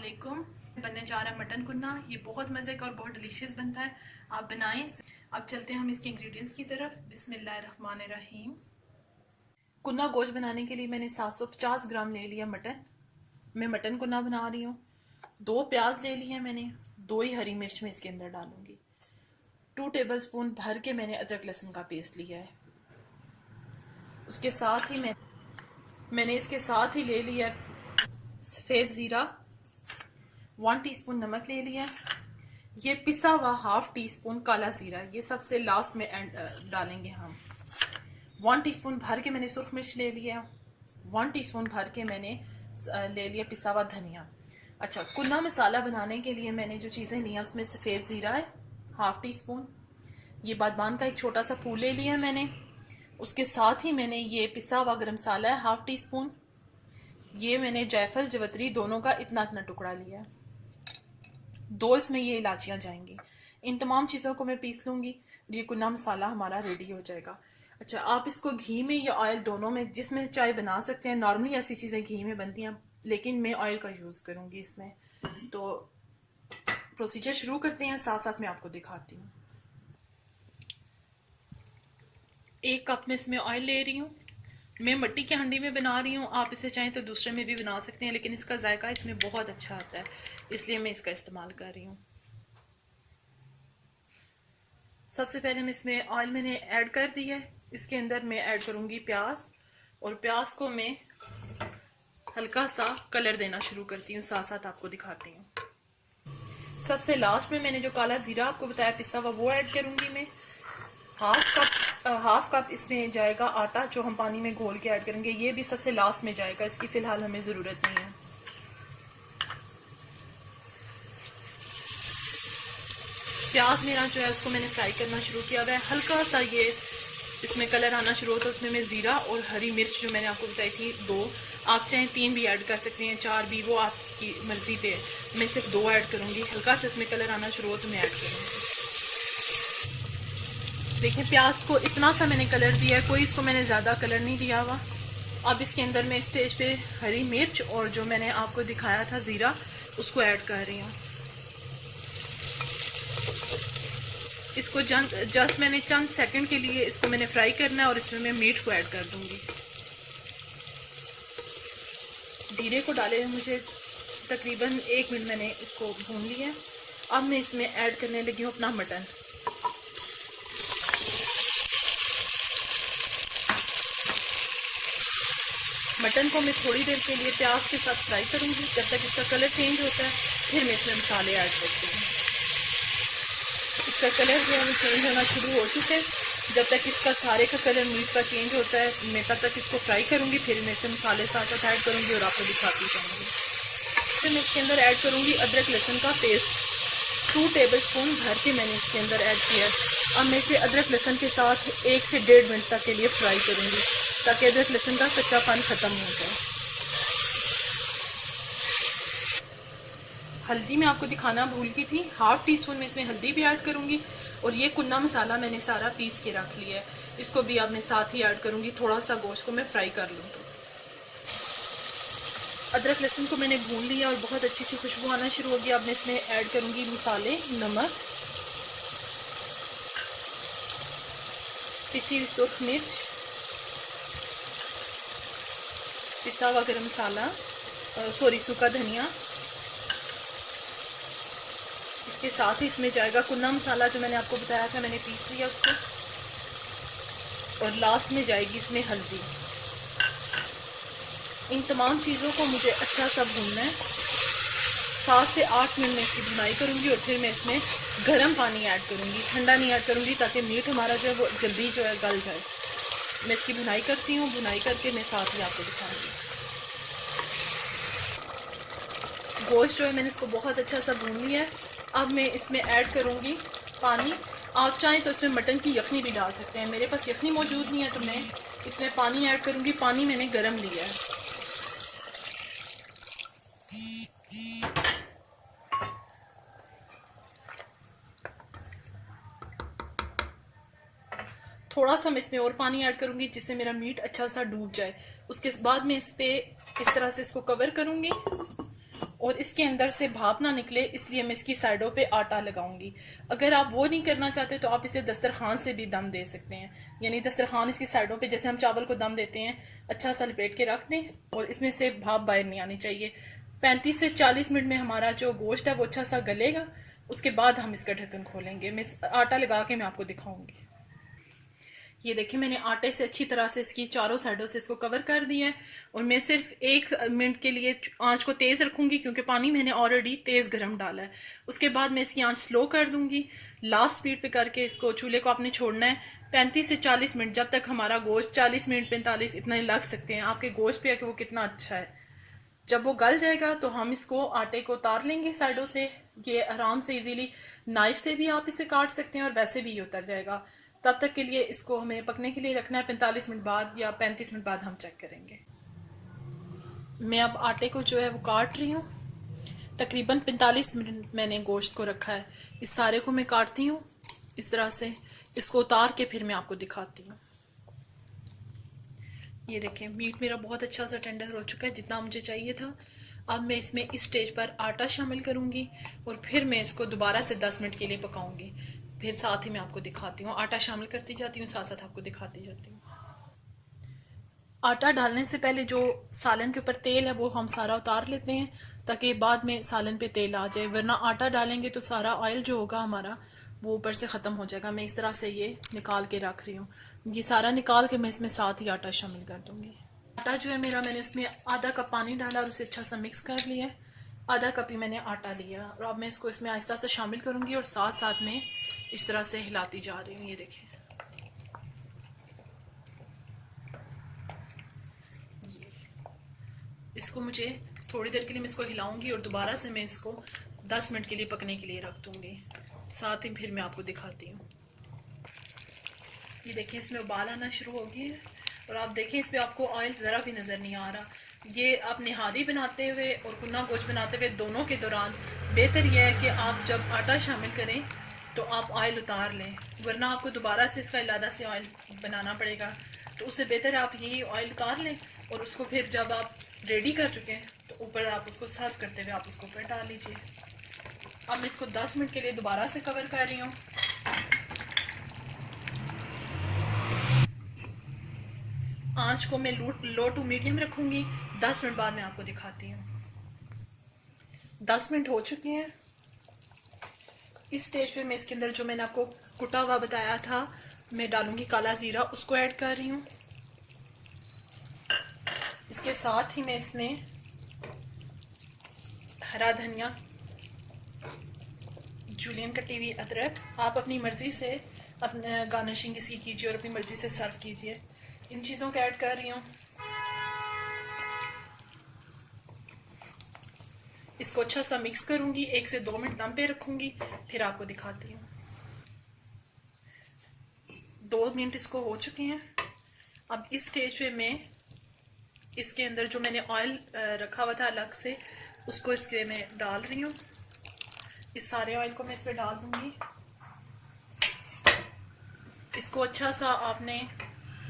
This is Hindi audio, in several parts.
वालेकुम। बनने जा रहा है मटन कुन्ना। ये बहुत मज़े का और बहुत डिलीशियस बनता है, आप बनाएं। अब चलते हैं हम इसके इंग्रेडिएंट्स की तरफ। बिस्मिल्लाहिर्रहमानिर्रहीम। कुन्ना गोश्त बनाने के लिए मैंने 750 ग्राम ले लिया मटन। मैं मटन कुन्ना बना रही हूँ। 2 प्याज ले लिए मैंने, 2 ही हरी मिर्च में इसके अंदर डालूंगी। 2 टेबलस्पून भर के मैंने अदरक लहसुन का पेस्ट लिया है। उसके साथ ही मैंने इसके साथ ही ले लिया सफ़ेद ज़ीरा, 1 टीस्पून नमक ले लिया। ये पिसा हुआ 1/2 टीस्पून काला ज़ीरा, ये सबसे लास्ट में डालेंगे हम। 1 टीस्पून भर के मैंने सुर्ख मिर्च ले लिया। 1 टीस्पून भर के मैंने ले लिया पिसा हुआ धनिया। अच्छा, कुन्ना मसाला बनाने के लिए मैंने जो चीज़ें ली हैं उसमें सफ़ेद ज़ीरा है 1/2 टीस्पून। ये बादबान का एक छोटा सा फूल ले लिया मैंने। उसके साथ ही मैंने ये पिसा हुआ गरम मसाला है 1/2 टीस्पून। ये मैंने जायफल जवतरी दोनों का इतना इतना टुकड़ा लिया है। 2 इसमें ये इलाचियाँ जाएंगी। इन तमाम चीज़ों को मैं पीस लूँगी। ये कुन्ना मसाला हमारा रेडी हो जाएगा। अच्छा, आप इसको घी में या ऑयल दोनों में जिसमें चाय बना सकते हैं। नॉर्मली ऐसी चीज़ें घी में बनती हैं, लेकिन मैं ऑयल का यूज़ करूँगी इसमें। तो प्रोसीजर शुरू करते हैं, साथ साथ मैं आपको दिखाती हूँ। 1 कप में इसमें ऑयल ले रही हूँ। मैं मिट्टी की हांडी में बना रही हूँ, आप इसे चाहें तो दूसरे में भी बना सकते हैं, लेकिन इसका जायका इसमें बहुत अच्छा आता है, इसलिए मैं इसका इस्तेमाल कर रही हूँ। सबसे पहले मैं इसमें ऑयल मैंने ऐड कर दिया है। इसके अंदर मैं ऐड करूँगी प्याज, और प्याज को मैं हल्का सा कलर देना शुरू करती हूँ, साथ साथ आपको दिखाती हूँ। सबसे लास्ट में मैंने जो काला जीरा आपको बताया पिसा हुआ, वो ऐड करूँगी मैं। 1/2 कप इसमें जाएगा आटा, जो हम पानी में घोल के ऐड करेंगे। ये भी सबसे लास्ट में जाएगा, इसकी फिलहाल हमें ज़रूरत नहीं है। प्याज मेरा जो है उसको मैंने फ्राई करना शुरू किया हुआ है। हल्का सा ये इसमें कलर आना शुरू हो तो उसमें मैं ज़ीरा और हरी मिर्च जो मैंने आपको बताई थी 2, आप चाहें 3 भी ऐड कर सकते हैं, 4 भी, वो आपकी मर्ज़ी पे। मैं सिर्फ 2 ऐड करूँगी। हल्का सा इसमें कलर आना शुरू हो तो मैं ऐड करूँगी। देखिए, प्याज को इतना सा मैंने कलर दिया है, कोई इसको मैंने ज़्यादा कलर नहीं दिया हुआ। अब इसके अंदर मैं स्टेज पे हरी मिर्च और जो मैंने आपको दिखाया था ज़ीरा, उसको ऐड कर रही हूँ। इसको जस्ट मैंने चंद सेकंड के लिए इसको मैंने फ्राई करना है, और इसमें मैं मीट को ऐड कर दूंगी। ज़ीरे को डाले हुए मुझे तकरीबन 1 मिनट मैंने इसको भून लिया है। अब मैं इसमें ऐड करने लगी हूँ अपना मटन। मटन को मैं थोड़ी देर के लिए प्याज के साथ फ्राई करूँगी, जब तक इसका कलर चेंज होता है। फिर मैं इसमें मसाले ऐड करती हूँ। इसका कलर जो है वो चेंज होना शुरू हो चुका है। जब तक इसका सारे का कलर मीट का चेंज होता है, मैं तब तक इसको फ्राई करूँगी। फिर मैं इसमें मसाले साथ साथ ऐड करूँगी और आपको दिखाती जाऊँगी। फिर मैं इसके अंदर ऐड करूँगी अदरक लहसुन का पेस्ट। 2 टेबलस्पून भर के मैंने इसके अंदर ऐड किया है। अब मैं इसे अदरक लहसुन के साथ 1 से 1.5 मिनट तक के लिए फ्राई करूँगी, ताकि अदरक लहसुन का कच्चापन ख़त्म हो जाए। हल्दी मैं आपको दिखाना भूल गई थी, 1/2 टीस्पून में इसमें हल्दी भी ऐड करूँगी। और ये कुन्ना मसाला मैंने सारा पीस के रख लिया है, इसको भी अब मैं साथ ही ऐड करूँगी। थोड़ा सा गोश्त को मैं फ्राई कर लूँ। तो अदरक लहसुन को मैंने भून लिया और बहुत अच्छी सी खुशबू आना शुरू हो गई। अब मैं इसमें ऐड करूँगी मसाले, नमक, पिसी हुई सुर्ख मिर्च, पिसा हुआ गरम मसाला, सूखा धनिया। इसके साथ ही इसमें जाएगा कुन्ना मसाला, जो मैंने आपको बताया था, मैंने पीस लिया उसको। और लास्ट में जाएगी इसमें हल्दी। इन तमाम चीज़ों को मुझे अच्छा सा भूनना है। 7 से 8 मिनट में इसकी भुनाई करूँगी, और फिर मैं इसमें गर्म पानी ऐड करूँगी। ठंडा नहीं ऐड करूँगी, ताकि मीट हमारा जो है वो जल्दी जो है गल जाए। मैं इसकी भुनाई करती हूँ, भुनाई करके मैं साथ ही आपको दिखाऊँगी। गोश्त जो है मैंने इसको बहुत अच्छा सा भून लिया है। अब मैं इसमें ऐड करूँगी पानी। आप चाहें तो इसमें मटन की यखनी भी डाल सकते हैं। मेरे पास यखनी मौजूद नहीं है, तो मैं इसमें पानी ऐड करूँगी। पानी मैंने गर्म लिया है। थोड़ा सा मैं इसमें और पानी ऐड करूँगी, जिससे मेरा मीट अच्छा सा डूब जाए। उसके बाद मैं इस पे इस तरह से इसको कवर करूँगी, और इसके अंदर से भाप ना निकले, इसलिए मैं इसकी साइडों पे आटा लगाऊंगी। अगर आप वो नहीं करना चाहते तो आप इसे दस्तरखान से भी दम दे सकते हैं, यानी दस्तरखान इसकी साइडों पे जैसे हम चावल को दम देते हैं अच्छा सा लपेट के रख दें और इसमें से भाप बाहर नहीं आनी चाहिए। 35 से 40 मिनट में हमारा जो गोश्त है वो अच्छा सा गलेगा। उसके बाद हम इसका ढक्कन खोलेंगे। मैं आटा लगा के मैं आपको दिखाऊंगी। ये देखिए मैंने आटे से अच्छी तरह से इसकी चारों साइडों से इसको कवर कर दिया है और मैं सिर्फ 1 मिनट के लिए आंच को तेज रखूंगी क्योंकि पानी मैंने ऑलरेडी तेज गर्म डाला है। उसके बाद मैं इसकी आंच स्लो कर दूंगी। लास्ट स्पीड पे करके इसको चूल्हे को आपने छोड़ना है 35 से 40 मिनट, जब तक हमारा गोश्त 40 मिनट 45 इतना ही लग सकते हैं आपके गोश्त पे है कि वो कितना अच्छा है। जब वो गल जाएगा तो हम इसको आटे को उतार लेंगे साइडों से। ये आराम से इजीली नाइफ से भी आप इसे काट सकते हैं और वैसे भी ये उतर जाएगा। तब तक के लिए इसको हमें पकने के लिए रखना है। 45 मिनट बाद या 35 मिनट बाद हम चेक करेंगे। मैं अब आटे को जो है वो काट रही हूँ। तकरीबन 45 मिनट मैंने गोश्त को रखा है। इस सारे को मैं काटती हूँ इस तरह से। इसको उतार के फिर मैं आपको दिखाती हूँ। ये देखें मीट मेरा बहुत अच्छा सा टेंडर हो चुका है, जितना मुझे चाहिए था। अब मैं इसमें इस स्टेज पर आटा शामिल करूंगी और फिर मैं इसको दोबारा से 10 मिनट के लिए पकाऊंगी। फिर साथ ही मैं आपको दिखाती हूँ। आटा शामिल करती जाती हूँ, साथ साथ आपको दिखाती जाती हूँ। आटा डालने से पहले जो सालन के ऊपर तेल है वो हम सारा उतार लेते हैं ताकि बाद में सालन पे तेल आ जाए, वरना आटा डालेंगे तो सारा ऑयल जो होगा हमारा वो ऊपर से ख़त्म हो जाएगा। मैं इस तरह से ये निकाल के रख रही हूँ। ये सारा निकाल के मैं इसमें साथ ही आटा शामिल कर दूंगी। आटा जो है मेरा, मैंने उसमें आधा कप पानी डाला और उसे अच्छा सा मिक्स कर लिया है। आधा कप ही मैंने आटा लिया और अब मैं इसको इसमें आहिस्ता से शामिल करूंगी और साथ साथ में इस तरह से हिलाती जा रही हूँ। ये देखिए इसको मुझे थोड़ी देर के लिए मैं इसको हिलाऊंगी और दोबारा से मैं इसको 10 मिनट के लिए पकने के लिए रख दूंगी। साथ ही फिर मैं आपको दिखाती हूँ। ये देखिए इसमें उबाल आना शुरू हो गई है और आप देखें इस पर आपको ऑयल ज़रा भी नज़र नहीं आ रहा। ये आप निहारी बनाते हुए और कुन्ना गोश्त बनाते हुए दोनों के दौरान बेहतर यह है कि आप जब आटा शामिल करें तो आप ऑयल उतार लें, वरना आपको दोबारा से इसका इलादा से ऑयल बनाना पड़ेगा। तो उससे बेहतर आप यही ऑयल उतार लें और उसको फिर जब आप रेडी कर चुके हैं तो ऊपर आप उसको सर्व करते हुए आप उसको ऊपर डाल लीजिए। अब मैं इसको 10 मिनट के लिए दोबारा से कवर कर रही हूँ। आंच को मैं लो टू मीडियम रखूंगी। 10 मिनट बाद मैं आपको दिखाती हूँ। 10 मिनट हो चुके हैं। इस स्टेज पे मैं इसके अंदर जो मैंने आपको कुटा हुआ बताया था मैं डालूंगी काला जीरा, उसको ऐड कर रही हूँ। इसके साथ ही मैं इसमें हरा धनिया, जूलियन कटी हुई अदरक, आप अपनी मर्जी से अपने गार्निशिंग इसकी कीजिए और अपनी मर्जी से सर्व कीजिए। इन चीज़ों को ऐड कर रही हूँ। इसको अच्छा सा मिक्स करूंगी, 1 से 2 मिनट दम पे रखूंगी, फिर आपको दिखाती हूँ। 2 मिनट इसको हो चुके हैं। अब इस स्टेज पे मैं इसके अंदर जो मैंने ऑयल रखा हुआ था अलग से उसको इसके में डाल रही हूँ। इस सारे ऑयल को मैं इस पर डाल दूंगी। इसको अच्छा सा आपने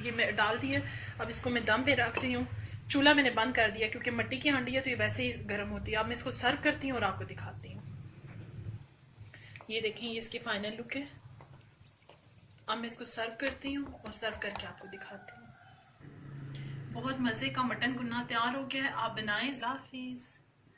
ये मैं डाल दिया। अब इसको मैं दम पे रख रही हूँ। चूल्हा मैंने बंद कर दिया क्योंकि मिट्टी की हांडी है तो ये वैसे ही गर्म होती है। अब मैं इसको सर्व करती हूँ और आपको दिखाती हूँ। ये देखें ये इसकी फाइनल लुक है। अब मैं इसको सर्व करती हूँ और सर्व करके आपको दिखाती हूँ। बहुत मज़े का मटन गुन्ना तैयार हो गया है। आप बनाएं। हाफिज़।